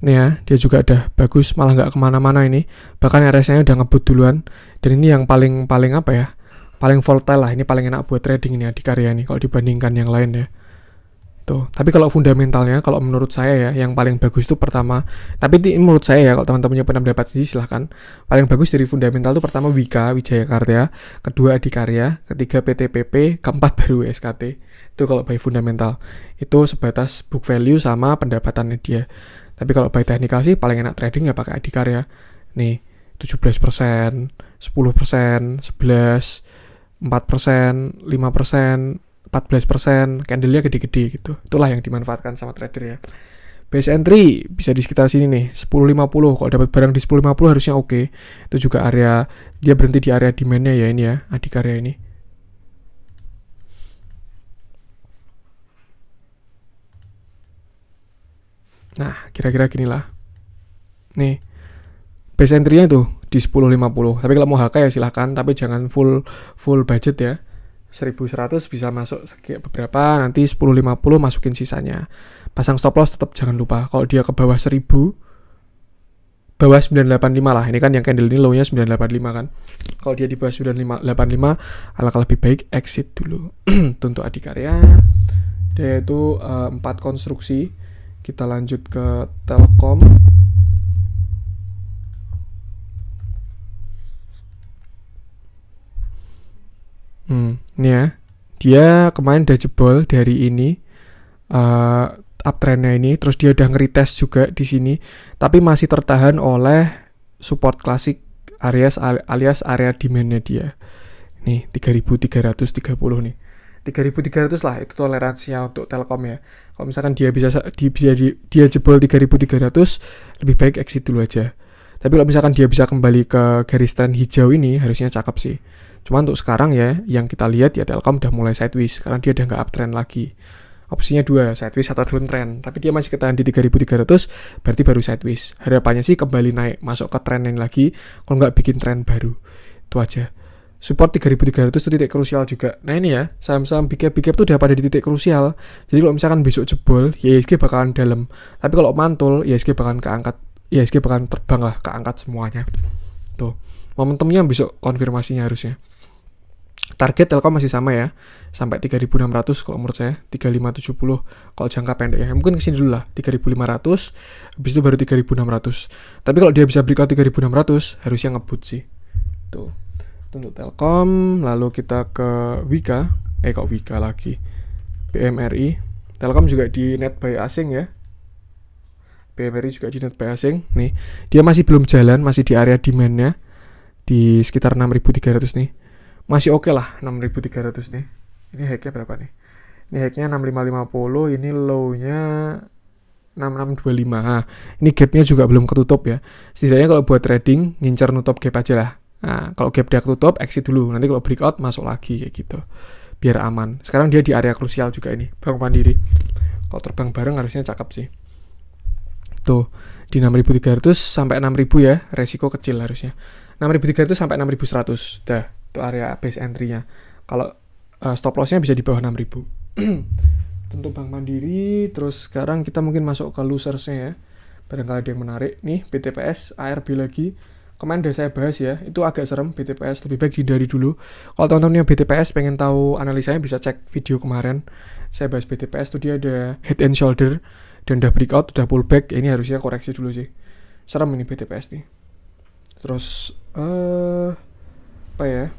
Nih ya, dia juga udah bagus, malah nggak kemana-mana ini. Bahkan RSI-nya udah ngebut duluan. Dan ini yang paling apa ya? Paling volatile lah, ini paling enak buat trading ini Adikarya nih, kalau dibandingkan yang lain ya. Tuh, tapi kalau fundamentalnya, kalau menurut saya ya, yang paling bagus itu pertama, tapi ini menurut saya ya, kalau teman-teman punya pendapat sendiri silahkan. Paling bagus dari fundamental itu pertama Wika, Wijaya Karya, kedua Adikarya, ketiga PTPP, keempat baru SKT. Itu kalau by fundamental. Itu sebatas book value sama pendapatannya dia. Tapi kalau by technical sih paling enak trading ya pakai Adikarya. Nih, 17%, 10%, 11%, 4%, 5%, 14%, candle-nya gede-gede gitu. Itulah yang dimanfaatkan sama trader ya. Base entry bisa di sekitar sini nih, 10.50. Kalau dapat barang di 10.50 harusnya oke. Itu juga area, dia berhenti di area demand-nya ya ini ya, Adikarya ini. Nah, kira-kira gini lah. Nih, base entry-nya tuh di 10.50. Tapi kalau mau HK ya silahkan, tapi jangan full budget ya. 1.100 bisa masuk beberapa, nanti 10.50 masukin sisanya. Pasang stop loss tetap jangan lupa. Kalau dia ke bawah 1.000, bawah 985 lah. Ini kan yang candle ini low-nya 985 kan. Kalau dia di bawah 985, alangkah lebih baik exit dulu. Untuk Adikarya. Dia itu 4 konstruksi. Kita lanjut ke Telkom. Ini ya. Dia kemarin udah jebol dari ini uptrendnya ini, terus dia udah nge-retest juga di sini, tapi masih tertahan oleh support klasik alias area demand-nya dia. Nih 3.330 nih. 3.300 lah itu toleransinya untuk Telkom ya. Kalau misalkan dia dia jebol 3.300, lebih baik exit dulu aja. Tapi kalau misalkan dia bisa kembali ke garis trend hijau ini, harusnya cakep sih. Cuma untuk sekarang ya, yang kita lihat ya Telkom udah mulai sideways, karena dia udah nggak uptrend lagi. Opsinya 2, sideways atau downtrend. Tapi dia masih ketahan di 3.300, berarti baru sideways. Harapannya sih kembali naik, masuk ke trend yang lagi, kalau nggak bikin trend baru. Itu aja. Support 3.300 itu titik krusial juga. Nah ini ya, saham-saham big cap tuh udah pada di titik krusial. Jadi kalau misalkan besok jebol, ya ISG bakalan dalam. Tapi kalau mantul, ya ISG bakalan keangkat. Ya ISG bakalan terbang lah, keangkat semuanya. Tuh, momentumnya besok konfirmasinya harusnya. Target Telkom masih sama ya, sampai 3.600 kalau menurut saya, 3.570 kalau jangka pendek ya. Mungkin kesini dulu lah, 3.500, habis itu baru 3.600. Tapi kalau dia bisa breakout 3.600, harusnya ngebut sih. Tuh, untuk Telkom. Lalu kita ke Wika, kok Wika lagi, BMRI. Telkom juga di net buy asing ya. BMRI juga di net buy asing. Nih, dia masih belum jalan, masih di area demand-nya di sekitar 6.300 nih. Masih oke lah 6.300 nih. Ini high-nya berapa nih? Ini high-nya 6550, ini low-nya 6625. Nah, ini gap-nya juga belum ketutup ya. Setidaknya kalau buat trading, ngincer nutup gap aja lah. Nah, kalau gap dia ketutup, exit dulu. Nanti kalau breakout, masuk lagi kayak gitu. Biar aman. Sekarang dia di area krusial juga ini, Bank Mandiri. Kalau terbang bareng harusnya cakep sih. Tuh, di 6300 sampai 6000 ya, resiko kecil harusnya. 6300 sampai 6100. Dah, itu area base entry-nya. Kalau stop loss-nya bisa di bawah 6000. Tentu Bank Mandiri. Terus sekarang kita mungkin masuk ke losers-nya ya. Barangkali ada yang menarik. Nih, BTPS, ARB lagi. Kemarin udah saya bahas ya, itu agak serem BTPS, lebih baik dihindari dulu. Kalau teman-teman yang BTPS pengen tahu analisanya bisa cek video kemarin. Saya bahas BTPS tuh dia ada head and shoulder dan udah breakout, udah pullback. Ini harusnya koreksi dulu sih. Serem ini BTPS nih. Terus apa ya?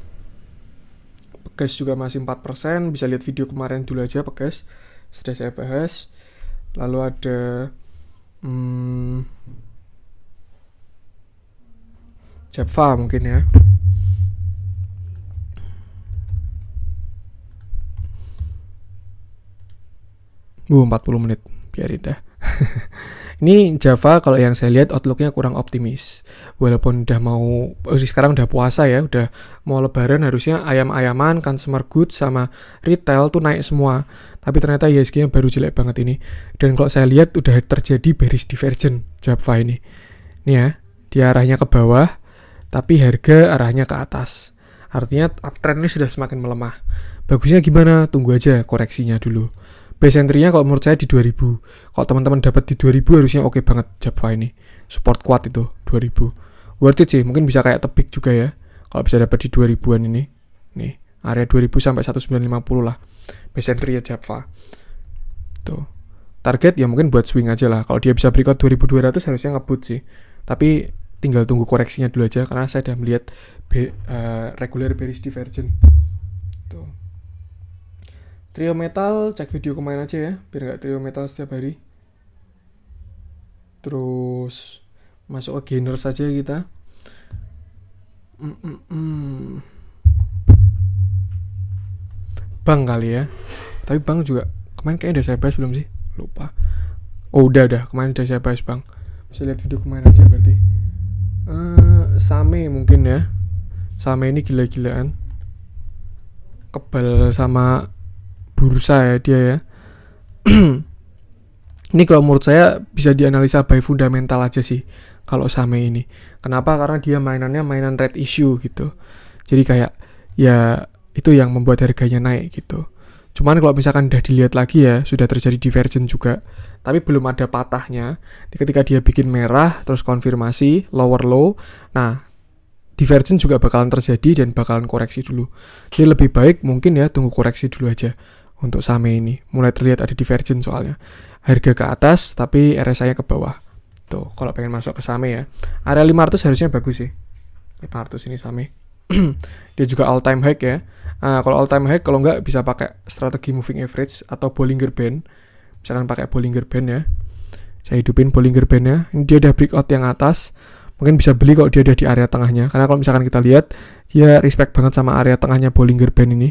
Pegas juga masih 4%, bisa lihat video kemarin dulu aja Pegas. Sudah saya bahas. Lalu ada Java mungkin ya. 40 menit, biarin dah. Ini Java kalau yang saya lihat outlook-nya kurang optimis. Walaupun udah mau, sekarang udah puasa ya, udah mau lebaran, harusnya ayam-ayaman, consumer goods sama retail tuh naik semua. Tapi ternyata IHSG-nya baru jelek banget ini. Dan kalau saya lihat udah terjadi bearish divergence Java ini. Ini ya, dia arahnya ke bawah, tapi harga arahnya ke atas. Artinya uptrend ini sudah semakin melemah. Bagusnya gimana? Tunggu aja koreksinya dulu. Base entry-nya kalau menurut saya di 2000. Kalau teman-teman dapat di 2000 harusnya oke banget Java ini. Support kuat itu 2000. Worth it sih, mungkin bisa kayak tebik juga ya. Kalau bisa dapat di 2000-an ini. Nih, area 2000 sampai 1950 lah. Base entry-nya Java. Tuh. Target ya mungkin buat swing aja lah. Kalau dia bisa breakout 2200 harusnya ngebut sih. Tapi tinggal tunggu koreksinya dulu aja karena saya sudah melihat regular bearish divergence. Tuh. Trio metal, cek video kemarin aja ya, biar nggak trio metal setiap hari. Terus masuk ke gainer saja kita. Bank kali ya. Tapi bank juga kemarin kayaknya udah saya bahas belum sih? Lupa. Oh udah, kemarin udah saya bahas bank. Bisa lihat video kemarin aja berarti. Same mungkin ya. Same ini gila-gilaan. Kebal sama bursa ya dia ya. Ini kalau menurut saya bisa dianalisa by fundamental aja sih kalau Same ini. Kenapa? Karena dia mainannya mainan red issue gitu. Jadi kayak ya itu yang membuat harganya naik gitu. Cuman kalau misalkan udah dilihat lagi ya sudah terjadi divergence juga. Tapi belum ada patahnya. Ketika dia bikin merah terus konfirmasi lower low. Nah, divergence juga bakalan terjadi dan bakalan koreksi dulu. Jadi lebih baik mungkin ya tunggu koreksi dulu aja. Untuk Same ini mulai terlihat ada divergence soalnya harga ke atas tapi RSI-nya ke bawah. Tuh kalau pengen masuk ke Same ya area 500 harusnya bagus sih. 500 ini Same. Dia juga all time high ya. Kalau all time high kalau nggak bisa pakai strategi moving average atau Bollinger Band. Misalkan pakai Bollinger Band ya. Saya hidupin Bollinger Band-nya. Ini dia udah breakout yang atas. Mungkin bisa beli kalau dia udah di area tengahnya. Karena kalau misalkan kita lihat dia respect banget sama area tengahnya Bollinger Band ini.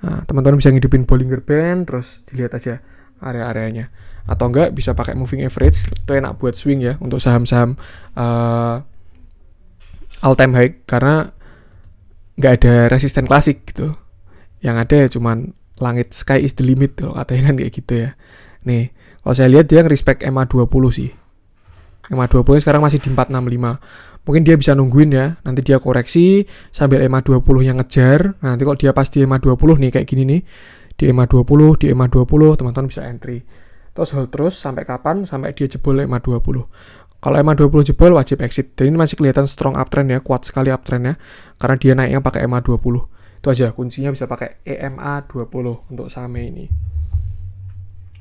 Nah, teman-teman bisa ngidupin Bollinger Band terus dilihat aja area-areanya. Atau enggak bisa pakai moving average, itu enak buat swing ya untuk saham-saham all time high karena nggak ada resisten klasik gitu. Yang ada ya cuman langit, sky is the limit kalau katanya kan kayak gitu ya. Nih, kalau saya lihat dia respect MA20 sih. MA20 sekarang masih di 465. Mungkin dia bisa nungguin ya, nanti dia koreksi sambil MA20 yang ngejar. Nah, nanti kalau dia pas di MA20 nih kayak gini nih, di MA20, teman-teman bisa entry. Terus hold terus sampai kapan? Sampai dia jebol MA20. Kalau MA20 jebol wajib exit. Dan ini masih kelihatan strong uptrend ya, kuat sekali uptrendnya karena dia naiknya pakai MA20. Itu aja kuncinya bisa pakai EMA20 untuk Same ini.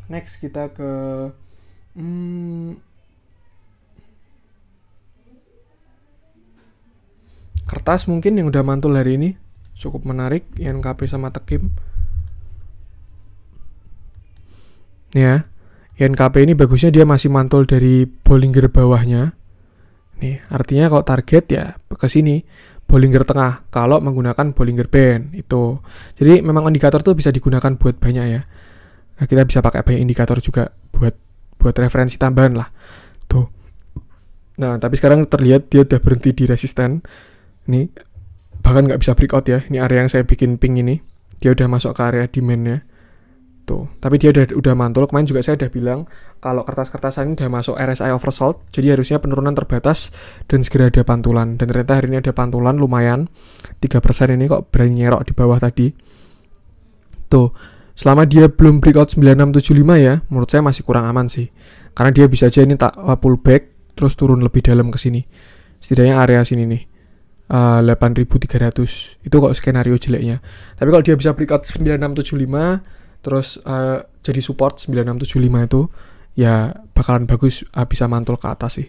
Next kita ke kertas mungkin yang udah mantul hari ini cukup menarik, INKP sama Tekim ya. INKP ini bagusnya dia masih mantul dari Bollinger bawahnya nih, artinya kalau target ya ke sini Bollinger tengah kalau menggunakan Bollinger Band itu. Jadi memang indikator tuh bisa digunakan buat banyak ya. Nah, kita bisa pakai banyak indikator juga buat referensi tambahan lah tuh. Nah tapi sekarang terlihat dia udah berhenti di resisten ini, bahkan nggak bisa breakout ya. Ini area yang saya bikin pink ini, dia udah masuk ke area demandnya tuh, tapi dia udah mantul. Kemarin juga saya udah bilang kalau kertas-kertasan ini udah masuk RSI oversold, jadi harusnya penurunan terbatas dan segera ada pantulan. Dan ternyata hari ini ada pantulan lumayan 3% ini, kok berani nyerok di bawah tadi tuh. Selama dia belum breakout 9675 ya, menurut saya masih kurang aman sih, karena dia bisa aja ini tak pullback terus turun lebih dalam ke sini, setidaknya area sini nih 8.300 itu kok skenario jeleknya. Tapi kalau dia bisa breakout 9675 terus jadi support 9675 itu ya bakalan bagus, bisa mantul ke atas sih.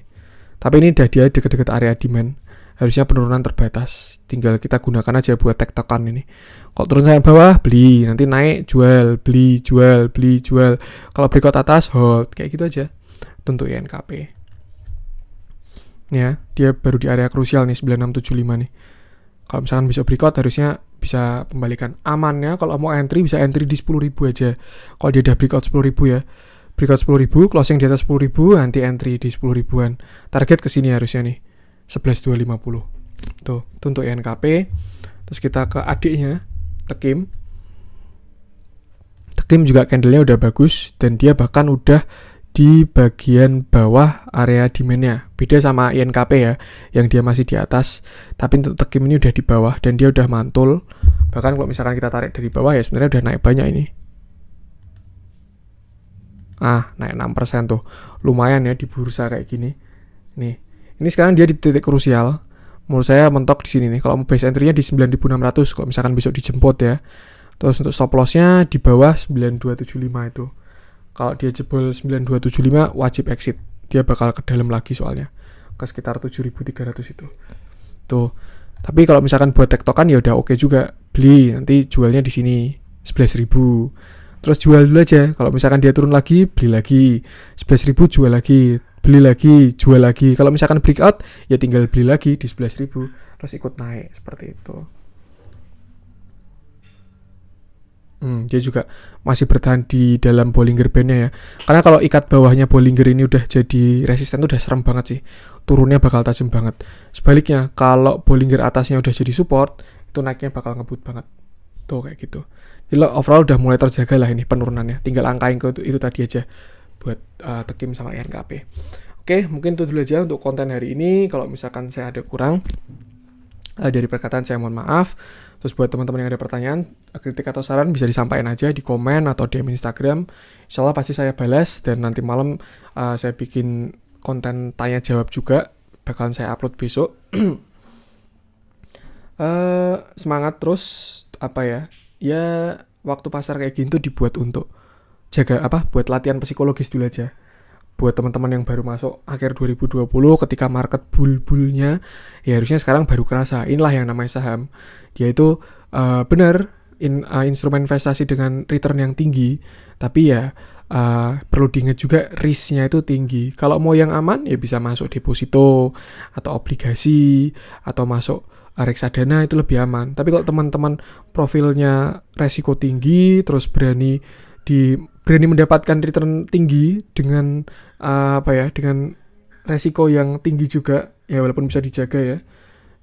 Tapi ini udah dia deket-deket area demand, harusnya penurunan terbatas, tinggal kita gunakan aja buat tektokan ini. Kalau turun sampai bawah beli, nanti naik jual, beli jual, beli jual. Kalau breakout atas hold, kayak gitu aja untuk INKP. Ya, dia baru di area krusial nih 9675 nih. Kalau misalkan bisa breakout harusnya bisa pembalikan amannya. Kalau mau entry bisa entry di 10.000 aja. Kalau dia udah breakout 10.000 ya, breakout 10.000, closing di atas 10.000, nanti entry di 10.000-an. Target ke sini harusnya nih 11.250. Tuh, itu untuk INKP. Terus kita ke adiknya, Tekim. Tekim juga candlenya udah bagus dan dia bahkan udah di bagian bawah area demand-nya. Beda sama INKP ya, yang dia masih di atas. Tapi untuk Tekim ini udah di bawah dan dia udah mantul. Bahkan kalau misalkan kita tarik dari bawah ya sebenarnya udah naik banyak ini. Naik 6% tuh. Lumayan ya di bursa kayak gini. Nih. Ini sekarang dia di titik krusial. Menurut saya mentok di sini nih. Kalau mau base entry-nya di 9.600 kalau misalkan besok dijemput ya. Terus untuk stop loss-nya di bawah 9275 itu. Kalau dia jebol 9275 wajib exit. Dia bakal ke dalam lagi soalnya. Ke sekitar 7.300 itu. Tuh. Tapi kalau misalkan buat tektokan ya udah oke juga. Beli, nanti jualnya di sini 11.000. Terus jual dulu aja. Kalau misalkan dia turun lagi, beli lagi. 11.000 jual lagi. Beli lagi, jual lagi. Kalau misalkan breakout, ya tinggal beli lagi di 11.000. Terus ikut naik, seperti itu. Dia juga masih bertahan di dalam Bollinger Band-nya ya. Karena kalau ikat bawahnya Bollinger ini udah jadi resisten, udah serem banget sih. Turunnya bakal tajam banget. Sebaliknya, kalau Bollinger atasnya udah jadi support, itu naiknya bakal ngebut banget. Tuh, kayak gitu. Jadi overall udah mulai terjaga lah ini penurunannya. Tinggal angkain ke itu tadi aja buat Tekim sama INKP. Oke, mungkin itu dulu aja untuk konten hari ini. Kalau misalkan saya ada kurang dari perkataan, saya mohon maaf. Terus buat teman-teman yang ada pertanyaan, kritik atau saran bisa disampaikan aja di komen atau DM Instagram. Insyaallah pasti saya balas, dan nanti malam saya bikin konten tanya jawab juga, bakalan saya upload besok. Semangat terus, ya waktu pasar kayak gini tuh dibuat untuk buat latihan psikologis dulu aja. Buat teman-teman yang baru masuk akhir 2020 ketika market bull-bullnya, ya harusnya sekarang baru kerasa. Inilah yang namanya saham. Dia itu benar instrumen investasi dengan return yang tinggi, tapi ya perlu diingat juga risknya itu tinggi. Kalau mau yang aman ya bisa masuk deposito atau obligasi atau masuk reksadana, itu lebih aman. Tapi kalau teman-teman profilnya resiko tinggi, terus berani mendapatkan return tinggi dengan dengan resiko yang tinggi juga, ya walaupun bisa dijaga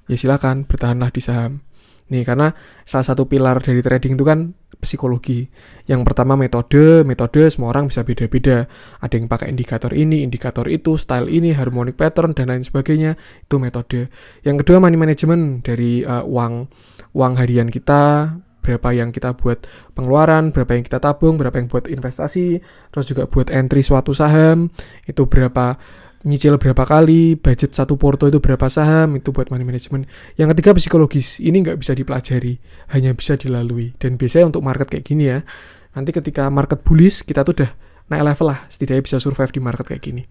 ya silakan bertahanlah di saham. Nih, karena salah satu pilar dari trading itu kan psikologi. Yang pertama metode semua orang bisa beda-beda. Ada yang pakai indikator ini, indikator itu, style ini, harmonic pattern dan lain sebagainya. Itu metode. Yang kedua money management, dari uang harian kita, berapa yang kita buat pengeluaran, berapa yang kita tabung, berapa yang buat investasi, terus juga buat entry suatu saham, itu berapa, nyicil berapa kali, budget satu porto itu berapa saham, itu buat money management. Yang ketiga psikologis, ini nggak bisa dipelajari, hanya bisa dilalui. Dan biasanya untuk market kayak gini ya, nanti ketika market bullish, kita tuh udah naik level lah, setidaknya bisa survive di market kayak gini.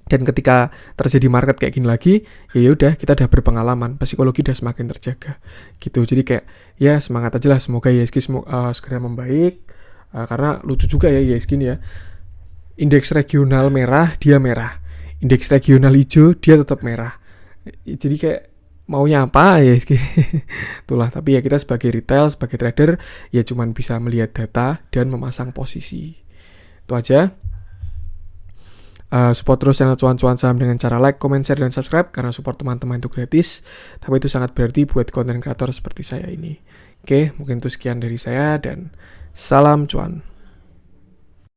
Dan ketika terjadi market kayak gini lagi, ya udah kita udah berpengalaman, psikologi udah semakin terjaga gitu. Jadi kayak ya semangat aja lah, semoga ISG segera membaik. Karena lucu juga ya ISG ini ya, indeks regional merah, dia merah. Indeks regional hijau, dia tetap merah. Jadi kayak maunya apa ya itulah. Tapi ya kita sebagai retail, sebagai trader ya cuman bisa melihat data dan memasang posisi. Itu aja. Support terus channel cuan-cuan saham dengan cara like, comment, share, dan subscribe, karena support teman-teman itu gratis, tapi itu sangat berarti buat konten kreator seperti saya ini. Oke, mungkin itu sekian dari saya, dan salam cuan.